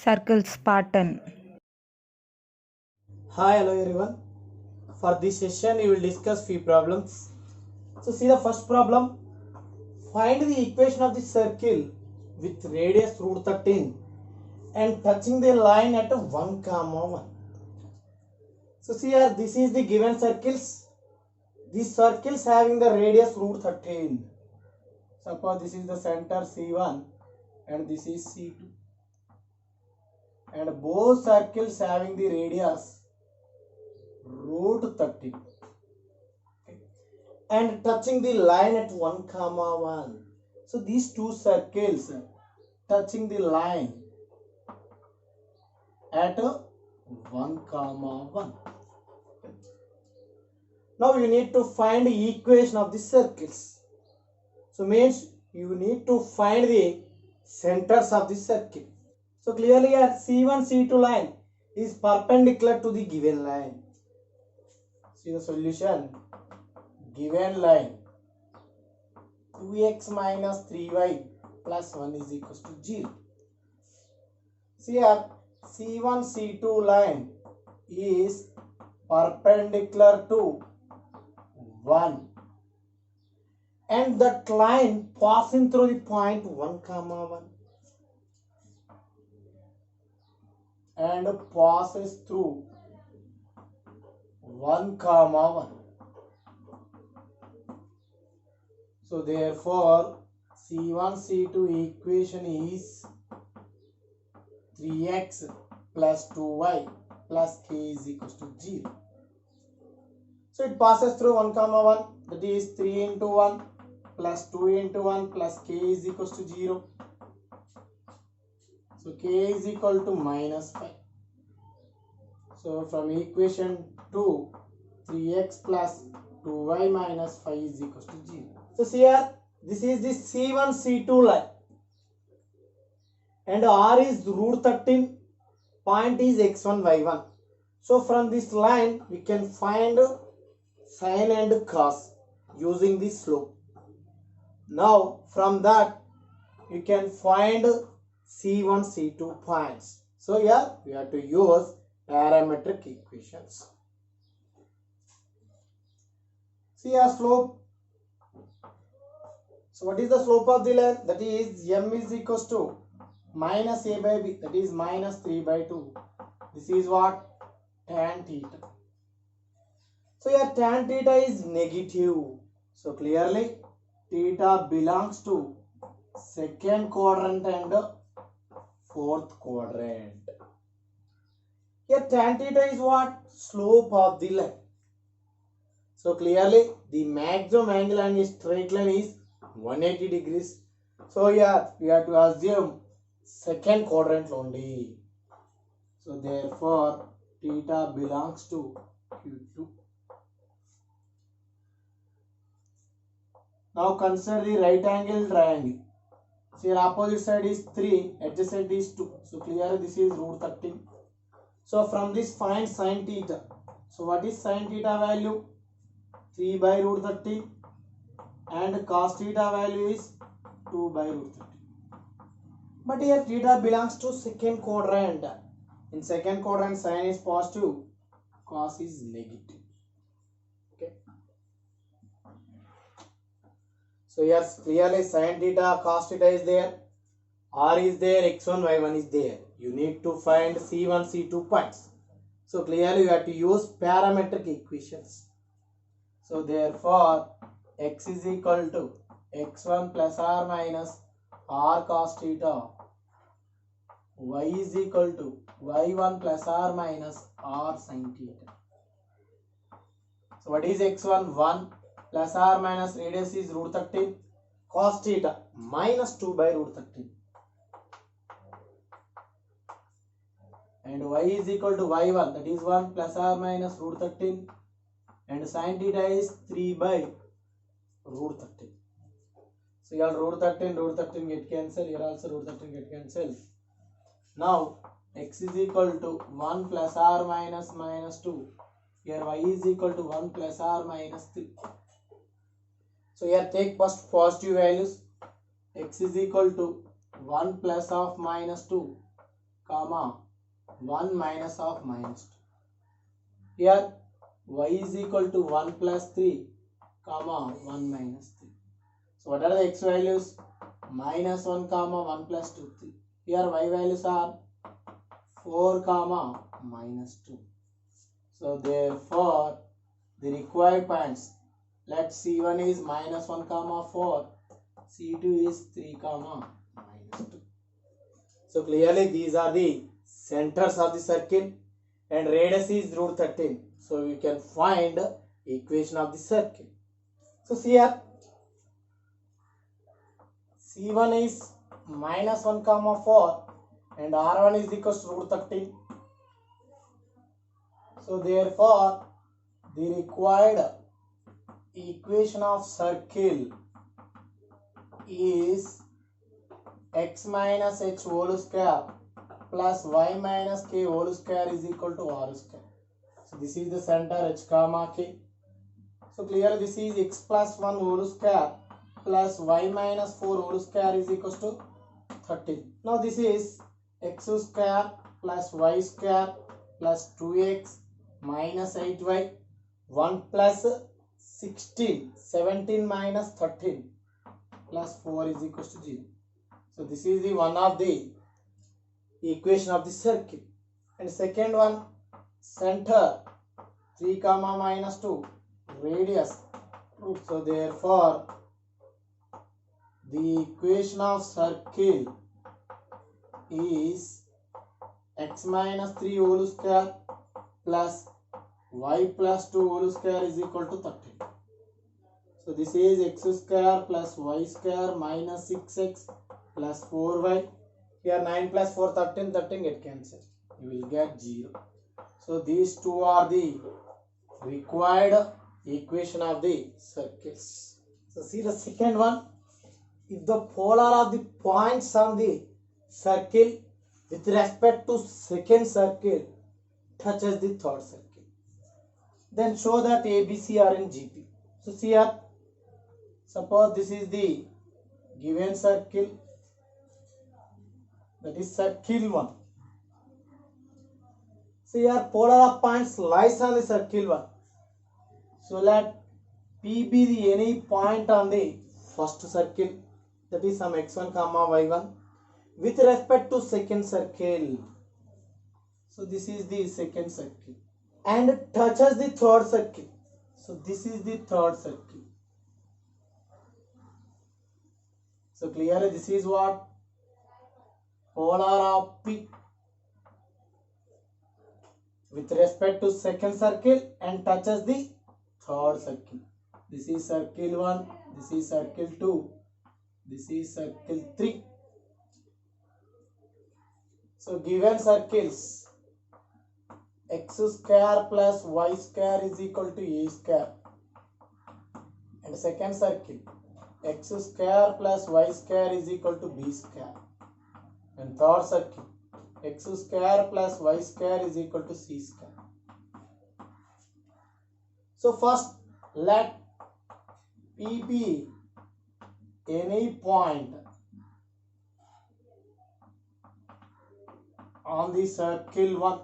circles pattern. Hi, hello everyone. For this session, we will discuss few problems. So, see the first problem. Find the equation of the circle with radius root 13 and touching the line at 1, comma 1. So, see here, this is the given circles. These circles having the radius root 13. Suppose this is the center C1 and this is C2. And both circles having the radius root 13. And touching the line at 1, comma 1. So these two circles touching the line at 1, comma 1. Now you need to find the equation of the circles. So means you need to find the centers of the circle. So clearly here C1 C2 line is perpendicular to the given line. See the solution. Given line 2x minus 3y plus 1 is equals to 0. See here C1 C2 line is perpendicular to 1 and that line passing through the point 1, comma 1 and passes through 1, comma 1. So therefore C1 C2 equation is 3x plus 2y plus k is equals to 0. So it passes through 1, comma 1, that is 3 into 1 plus 2 into 1 plus k is equals to 0. So k is equal to minus 5. So from equation 2, 3x plus 2y minus 5 is equals to 0. So see here, this is the C1 C2 line and R is root 13, point is x1 y1. So from this line we can find sine and cos using the slope. Now from that you can find C1 C2 points. So here we have to use parametric equations. See here slope. So what is the slope of the line? That is m is equals to minus a by b, that is minus 3 by 2. This is what? Tan theta. So here tan theta is negative. So clearly theta belongs to second quadrant and fourth quadrant. Here tan theta is what? Slope of the line. So clearly the maximum angle on a straight line is 180 degrees. So here we have to assume second quadrant only. So therefore theta belongs to Q2. Now consider the right angle triangle. So here opposite side is 3, adjacent is 2. So clearly this is root 13. So from this find sin theta. So what is sin theta value? 3 by root 13 and cos theta value is 2 by root 13. But here theta belongs to second quadrant. In second quadrant sin is positive, cos is negative. Okay. So here clearly sin theta, cos theta is there, r is there, x1, y1 is there. You need to find C1, C2 points. So clearly you have to use parametric equations. So therefore x is equal to x1 plus r minus r cos theta, y is equal to y1 plus r minus r sin theta. So what is x1? 1 plus r minus radius is root 13, cos theta minus 2 by root 13. And y is equal to y1, that is 1 plus r minus root 13 and sin theta is 3 by root 13. So here root 13 get cancelled, here also root 13 get cancelled. Now x is equal to 1 plus r minus minus 2. Here y is equal to 1 plus r minus 3. So here take first positive values. X is equal to 1 plus of minus 2. comma 1 minus of minus 2. Here y is equal to 1 plus 3 comma 1 minus 3. So what are the x values? Minus 1 comma 1 plus 2 3. Here y values are 4 comma minus 2. So therefore the required points, let C1 is minus 1 comma 4, C2 is 3 comma minus 2. So clearly these are the centers of the circle and radius is root 13. So we can find equation of the circle. So see here, C1 is minus 1 comma 4 and R1 is equal to root 13. So therefore the required equation of circle is x minus h whole square plus y minus k whole square is equal to r square. So this is the center h comma k. So clearly this is x plus 1 whole square plus y minus 4 whole square is equal to 13. Now this is x square plus y square plus 2x minus 8y 1 plus 16, 17 minus 13 plus 4 is equal to 0. So this is the one of the equation of the circle. And second one, center 3 comma minus 2, radius root. So therefore the equation of circle is x minus 3 whole square plus y plus 2 whole square is equal to 13. So this is x square plus y square minus 6x plus 4y. Here 9 plus 4 13, 13 get cancelled. You will get 0. So these two are the required equation of the circles. So see the second one. If the polar of the points on the circle with respect to second circle touches the third circle, then show that ABC are in GP. So see here, suppose this is the given circle, that is circle 1. So here polar of points lies on the circle 1. So let P be the any point on the first circle, that is some x1 comma y1 with respect to second circle. So this is the second circle and touches the third circle. So this is the third circle. So clearly this is what polar of P with respect to second circle and touches the third circle. This is circle 1, this is circle 2, this is circle 3. So given circles, x square plus y square is equal to a square, and second circle, x square plus y square is equal to b square, and third circle, x square plus y square is equal to c square. So first let P be any point on the circle 1.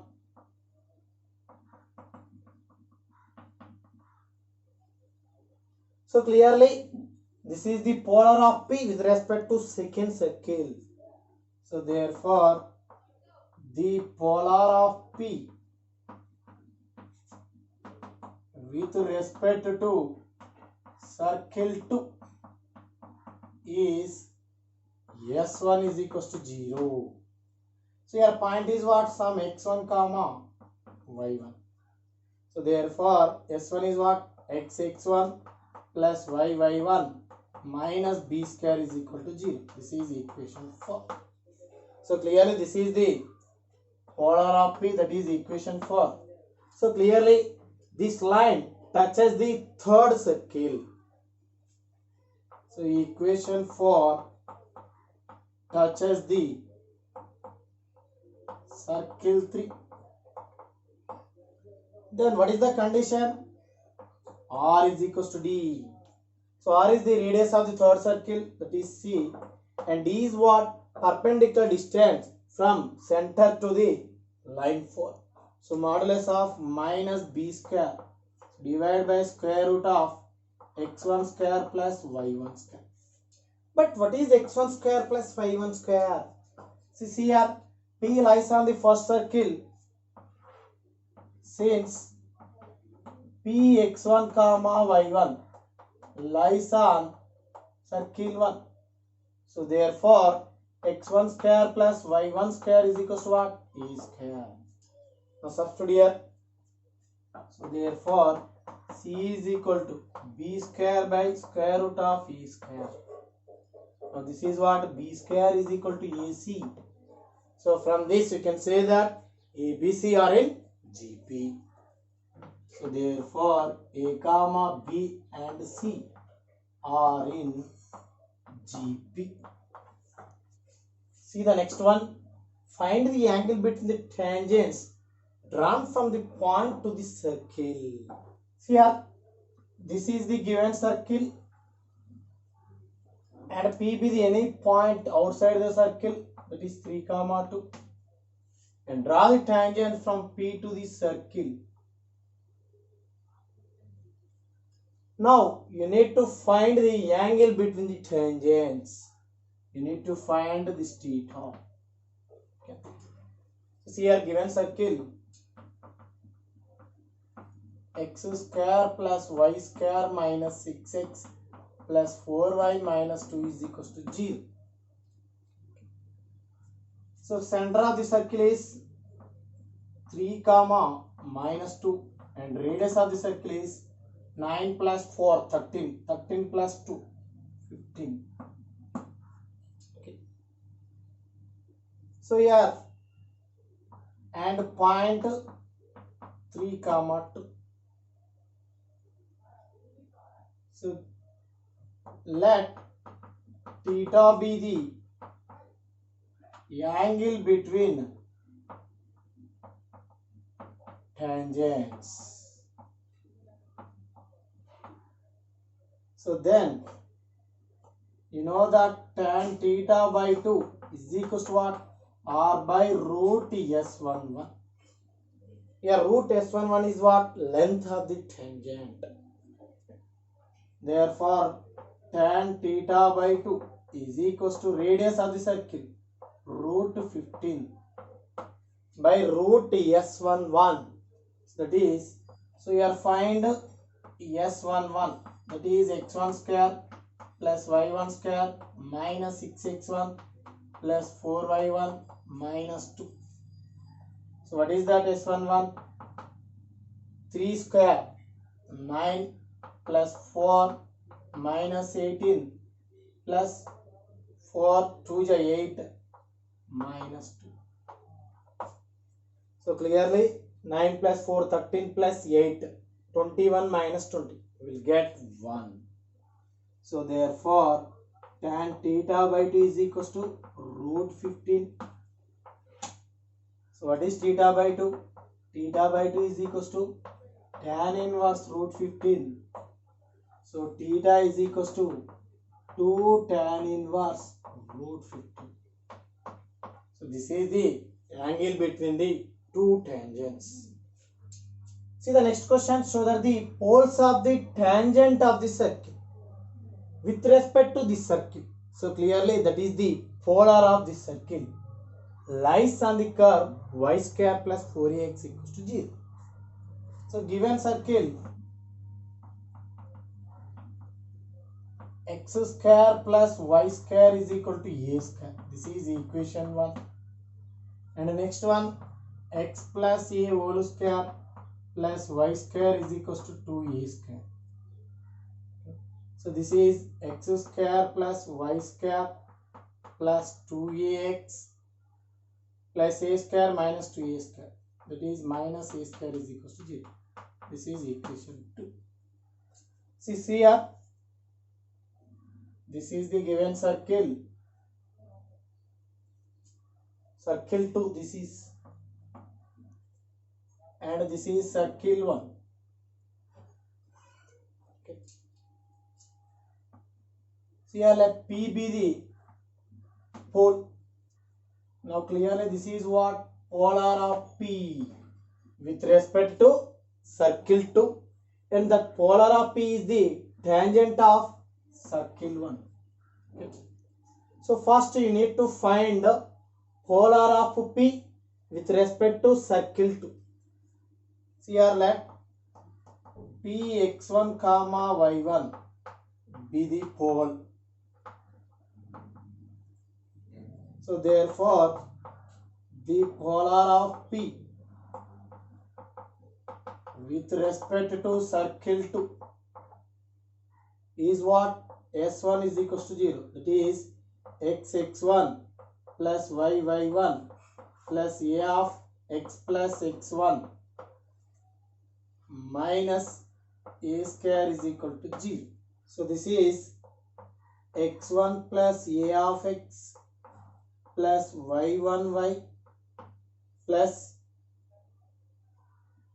So clearly this is the polar of P with respect to second circle. So therefore the polar of P with respect to circle 2 is S1 is equal to 0. So your point is what? Some x1 comma y1. So therefore S1 is what? X1 plus y1 minus b square is equal to 0. This is equation 4. So clearly this is the polar of P, that is equation 4. So clearly this line touches the third circle. So equation 4 touches the circle 3. Then what is the condition? R is equals to D. So R is the radius of the third circle, that is C, and D is what? Perpendicular distance from center to the line 4. So modulus of minus b square divided by square root of x1 square plus y1 square. But what is x1 square plus y1 square? See here, P lies on the first circle. Since Px1 comma y1 lies on circle 1. So therefore x1 square plus y1 square is equal to what? E square. Now substitute here. So therefore C is equal to b square by square root of e square. Now this is what? B square is equal to AC. So from this you can say that ABC are in GP. So therefore A comma B and C are in GP. See the next one. Find the angle between the tangents drawn from the point to the circle. See here, this is the given circle and P be the any point outside the circle, that is 3 comma 2, and draw the tangent from P to the circle. Now you need to find the angle between the tangents. You need to find this theta. Okay. See here, given circle x square plus y square minus 6x plus 4y minus 2 is equals to 0. So center of the circle is 3 comma minus 2 and radius of the circle is 9 plus 4 13, 13 plus 2 15. Okay. So here and point 3 comma 2. So let theta be the angle between tangents. So then you know that tan theta by 2 is equal to what? R by root S11. Here root S11 is what? Length of the tangent. Therefore tan theta by 2 is equals to radius of the circle root 15 by root S11. That is, so here find S11, that is x1 square plus y1 square minus 6x1 plus 4y1 minus 2. So what is that S11? 3 square 9 plus 4 minus 18 plus 4 2 is 8 minus 2. So clearly 9 plus 4 13 plus 8 21 minus 20 will get 1. So therefore tan theta by 2 is equals to root 15. So what is theta by 2? Theta by 2 is equals to tan inverse root 15. So theta is equals to 2 tan inverse root 15. So this is the angle between the two tangents. See the next question. Show that the poles of the tangent of the circle with respect to this circle. So clearly that is the polar of the circle lies on the curve y square plus 4ax equals to 0. So given circle x square plus y square is equal to a square. This is equation 1. And the next one, x plus a whole square plus y square is equals to 2a square. So this is x square plus y square plus 2ax plus a square minus 2a square. That is minus a square is equals to 0. This is equation 2. See here. This is the given circle. Circle 2 this is. And this is circle 1. Okay. So here let P be the pole Now clearly this is what polar of P with respect to circle 2, and that polar of P is the tangent of circle 1. Okay. So first you need to find the polar of P with respect to circle 2. So here let Px1 comma y1 be the pole. So therefore the polar of P with respect to circle 2 is what? S1 is equals to 0. That is x1 plus y1 plus a of x plus x1 minus a square is equal to 0. So this is x1 plus a of x plus y1y plus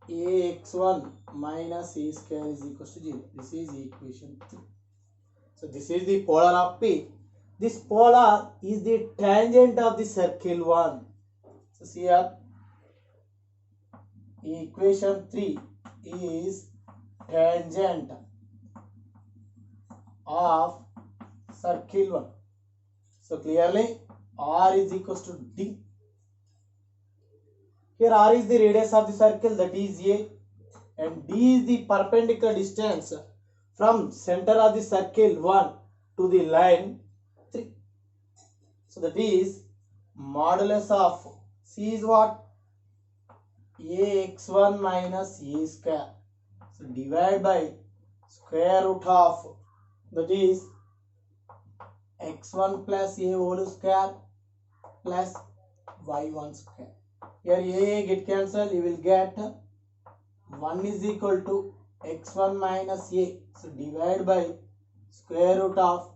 ax1 minus a square is equal to 0. This is equation 3. So this is the polar of P. This polar is the tangent of the circle 1. So see here, equation 3 is tangent of circle 1. So clearly R is equals to D. Here R is the radius of the circle, that is A, and D is the perpendicular distance from center of the circle 1 to the line 3. So that is modulus of C is what? Ax1 minus a square. So divide by square root of, that is x1 plus a whole square plus y1 square. Here a get cancelled, you will get 1 is equal to x1 minus a. So divide by square root of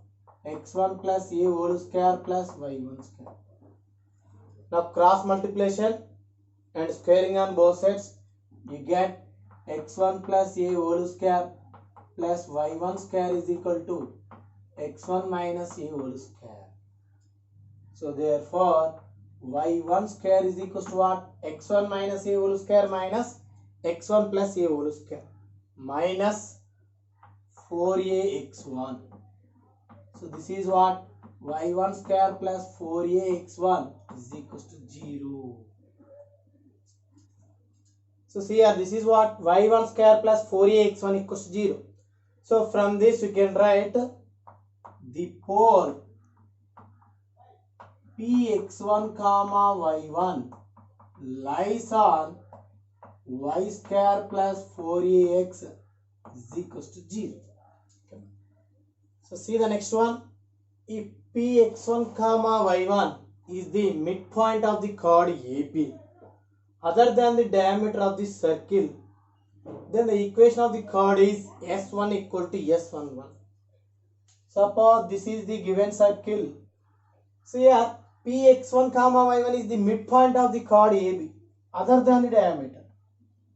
x1 plus a whole square plus y1 square. Now cross multiplication and squaring on both sides, you get x1 plus a whole square plus y1 square is equal to x1 minus a whole square. So therefore y1 square is equal to what? x1 minus a whole square minus x1 plus a whole square minus 4ax1. So this is what? y1 square plus 4ax1 is equal to 0. So see here, this is what? y1 square plus 4ax1 equals to 0. So from this we can write the pole Px1 comma y1 lies on y square plus 4ax is equals to 0. Okay. So see the next one. If Px1 comma y1 is the midpoint of the chord AB other than the diameter of the circle, then the equation of the chord is S1 equal to S11. Suppose this is the given circle. So here Px1 comma y1 is the midpoint of the chord AB other than the diameter.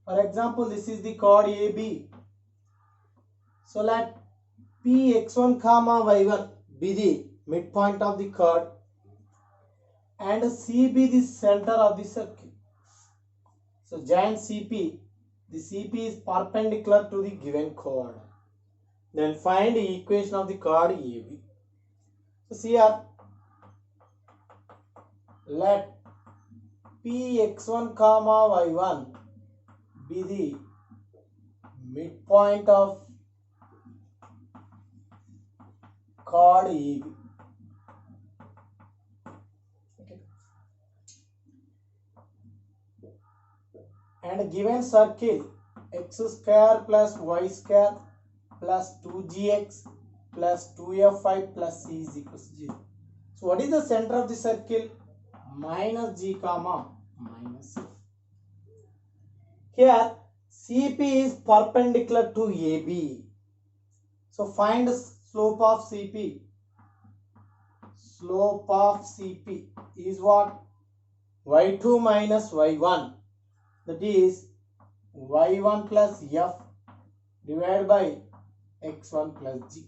For example, this is the chord AB. So let Px1 comma y1 be the midpoint of the chord and C be the center of the circle. So join CP. The CP is perpendicular to the given chord. Then find the equation of the chord AB. So see here, let Px1 comma y1 be the midpoint of chord AB. Okay. And given circle x square plus y square plus 2gx plus 2f5 plus c is equal to 0. So what is the center of the circle? Minus g comma minus c. Here CP is perpendicular to AB. So find the slope of CP. Slope of CP is what? y2 minus y1. That is y1 plus f divided by x1 plus g.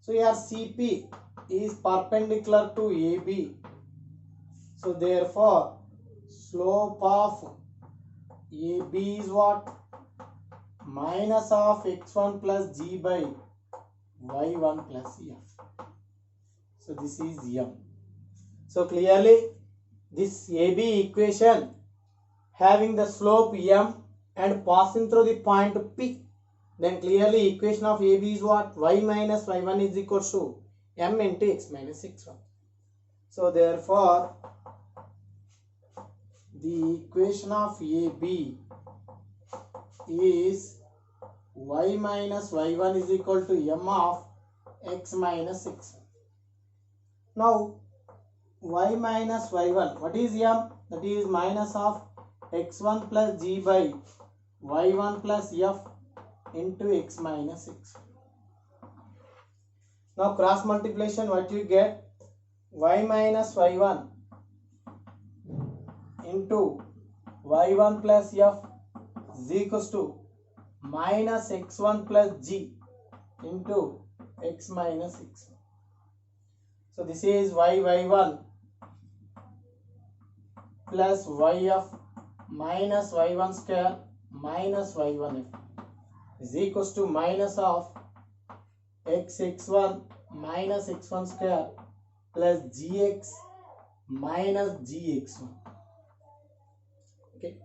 So here CP is perpendicular to AB So therefore slope of AB is what? Minus of x1 plus g by y1 plus f. So this is m. So clearly this AB equation having the slope m and passing through the point P, then clearly equation of AB is what? Y minus y1 is equal to m into x minus x1. So therefore the equation of AB is y minus y1 is equal to m of x minus x1. Now y minus y1, what is m? That is minus of x1 plus g by y1 plus f into x minus x1. Now cross multiplication, what you get? Y minus y1 into y1 plus f is equals to minus x1 plus g into x minus x1. So this is y1 plus yf minus y1 square minus y1f is equals to minus of x1 minus x1 square plus gx minus gx1. Okay.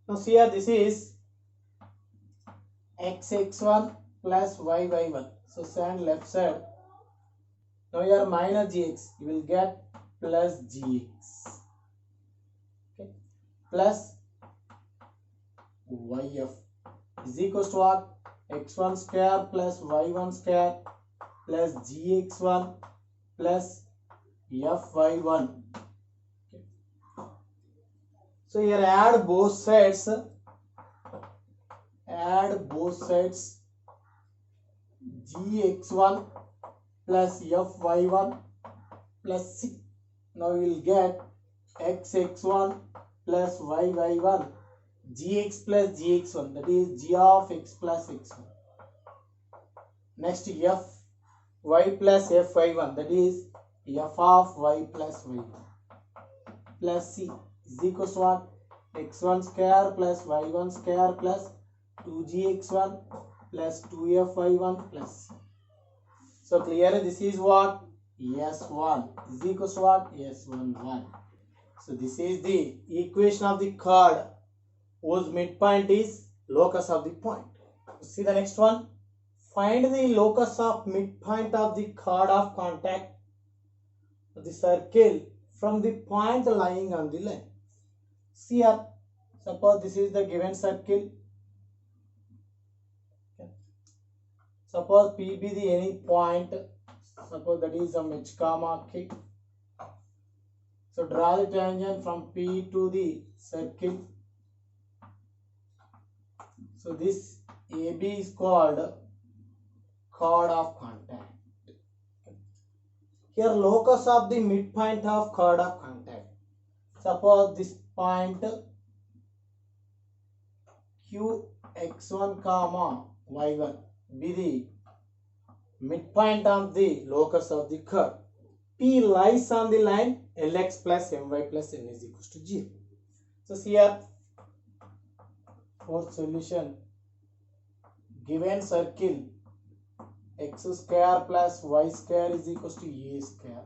Now see here, this is x1 plus y1. So send left side. Now here minus gx, you will get plus gx. Okay. Plus yf is equals to what? x1 square plus y1 square plus gx1 plus fy1. Okay. So here add both sides. Add both sides. gx1 plus fy1 plus c. Now you will get xx1 plus y1 gx plus gx1, that is g of x plus x1. Next fy plus fy1, that is f of y plus y1 plus c is equals to what? x1 square plus y1 square plus 2gx1 plus 2fy1 plus c. So clearly this is what? S1 is equals to what? S11. So this is the equation of the chord whose midpoint is locus of the point. See the next one. Find the locus of midpoint of the chord of contact of the circle from the point lying on the line. See here, suppose this is the given circle. Okay. Suppose P be the any point. Suppose that is a H comma K. So draw the tangent from P to the circle. So this AB is called chord of contact. Here locus of the midpoint of chord of contact. Suppose this point Qx1 comma y1 be the midpoint of the locus of the chord. P lies on the line Lx plus My plus N is equals to 0. So see here, fourth solution, given circle x square plus y square is equals to a square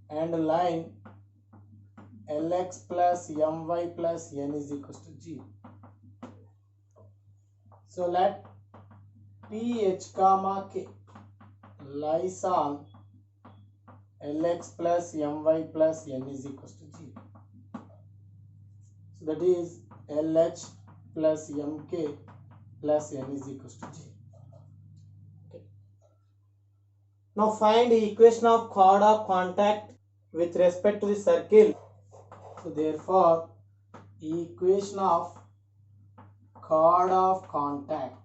and line Lx plus My plus N is equals to 0. So let Ph comma K lies on Lx plus My plus N is equals to 0. So that is LH plus Mk plus N is equals to 0. Okay. Now find the equation of chord of contact with respect to the circle. So therefore, equation of chord of contact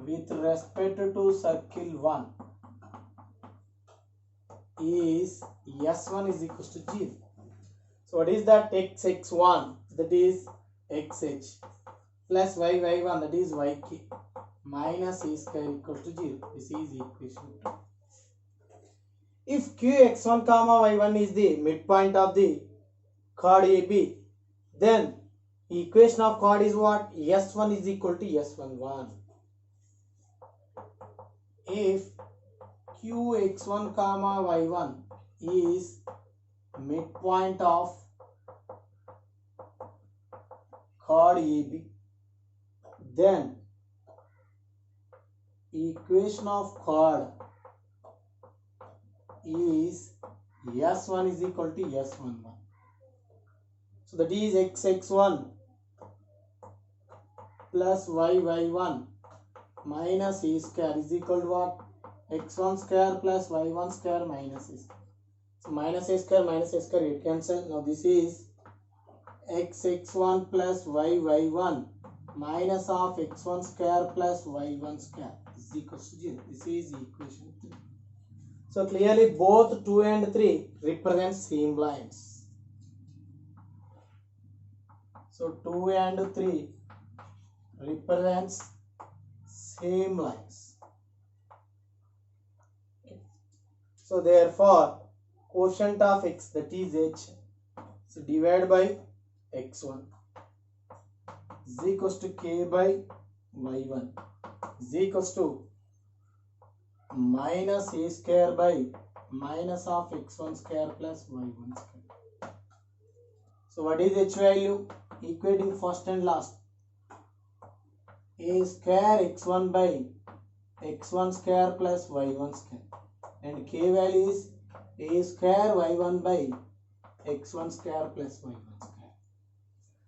with respect to circle 1 is S1 is equals to 0. So what is that? Xx1, that is xh, plus yy1, that is yk, minus a square equals to 0. This is equation 2. If qx1 comma y1 is the midpoint of the chord AB, then equation of chord is what? S1 is equal to S11. If qx1 comma y1 is midpoint of chord AB, then equation of chord is S1 is equal to S11. So that is xx1 plus yy1 minus a square is equal to what? x1 square plus y1 square minus a square. So minus a square it cancel. Now this is xx1 plus yy1 minus of x1 square plus y1 square is equals to 0. This is equation 3. So clearly both 2 and 3 represent same lines. So 2 and 3 represents same lines. Okay. So therefore quotient of x, that is h, so divide by x1 is equals to k by y1 is equals to minus a square by minus of x1 square plus y1 square. So what is h value? Equating first and last. A square x1 by x1 square plus y1 square, and k value is a square y1 by x1 square plus y1 square.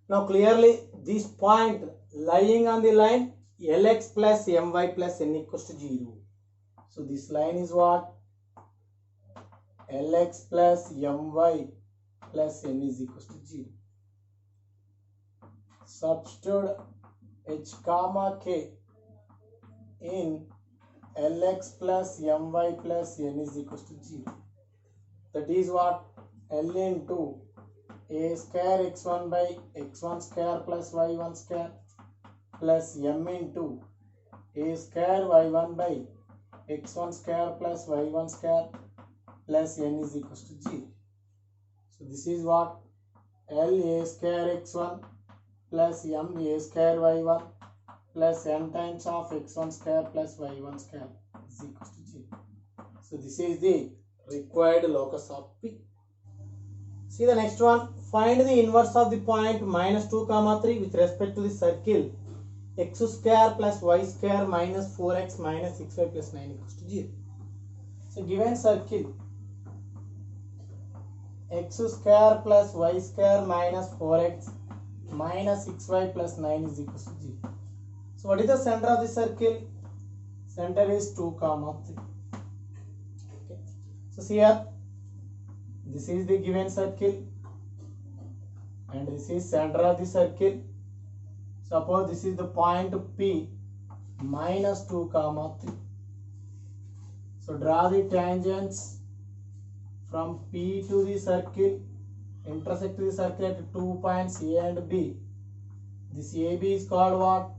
Now clearly this point lying on the line lx plus my plus n equals to 0. So this line is what? Lx plus my plus n is equals to 0. Substitute h comma k in Lx plus my plus n is equals to 0. That is what? L into a square x1 by x1 square plus y1 square plus m into a square y1 by x1 square plus y1 square plus n is equals to 0. So this is what? L a square x1 plus m a square y1 plus n times of x1 square plus y1 square is equals to 0. So this is the required locus of P. See the next one. Find the inverse of the point minus 2 comma 3 with respect to the circle x square plus y square minus 4x minus 6y plus 9 equals to 0. So given circle x square plus y square minus 4x minus 6y plus 9 is equals to 0. So what is the center of the circle? Center is 2 comma 3. Okay. So see here, this is the given circle and this is center of the circle. Suppose this is the point P minus 2 comma 3. So draw the tangents from P to the circle, intersect the circle at 2 points A and B. This AB is called what?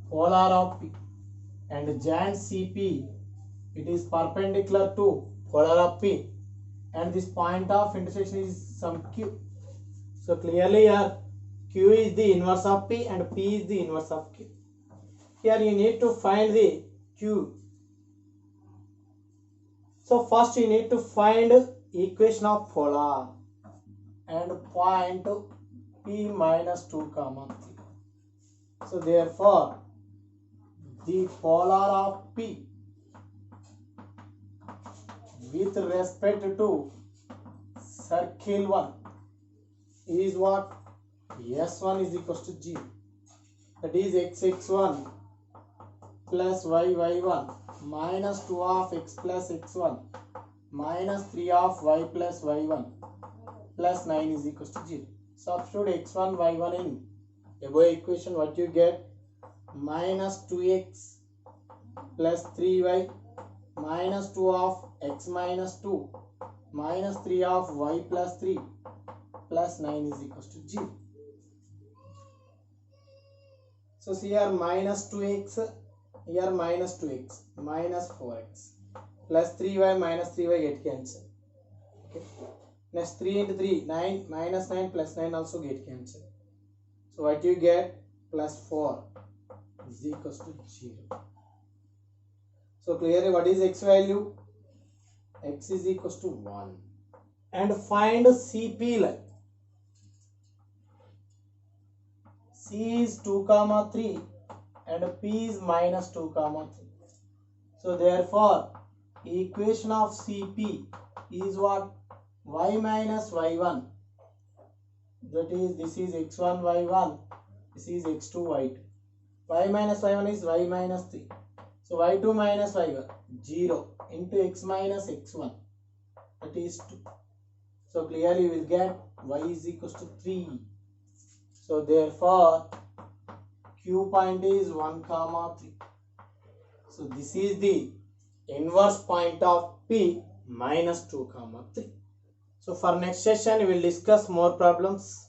Polar of P. And joint CP, it is perpendicular to polar of P. And this point of intersection is some Q. So clearly here Q is the inverse of P and P is the inverse of Q. Here you need to find the Q. So first you need to find equation of polar and point P minus 2 comma 3. So therefore the polar of P with respect to circle 1 is what? S1 is equals to 0. That is xx1 plus yy1 minus 2 of x plus x1 minus 3 of y plus y1 plus 9 is equals to 0. Substitute x1 y1 in above equation. What you get? Minus 2x plus 3y minus 2 of x minus 2 minus 3 of y plus 3 plus 9 is equals to 0. So see here minus 2x, here minus 2x, minus 4x, plus 3y minus 3y get cancelled. Okay. Next 3 into 3, 9, minus 9 plus 9 also get cancelled. So what you get? Plus 4 is equals to 0. So clearly what is x value? X is equals to 1. And find CP line. C is 2 comma 3 and P is minus 2 comma 3. So therefore equation of CP is what? Y minus y1, that is this is x1 y1, this is x2 y2. Y minus y1 is y minus 3. So y2 minus y1, 0 into x minus x1, that is 2. So clearly you will get y is equals to 3. So therefore Q point is 1 comma 3. So this is the inverse point of P minus 2 comma 3. So for next session we will discuss more problems.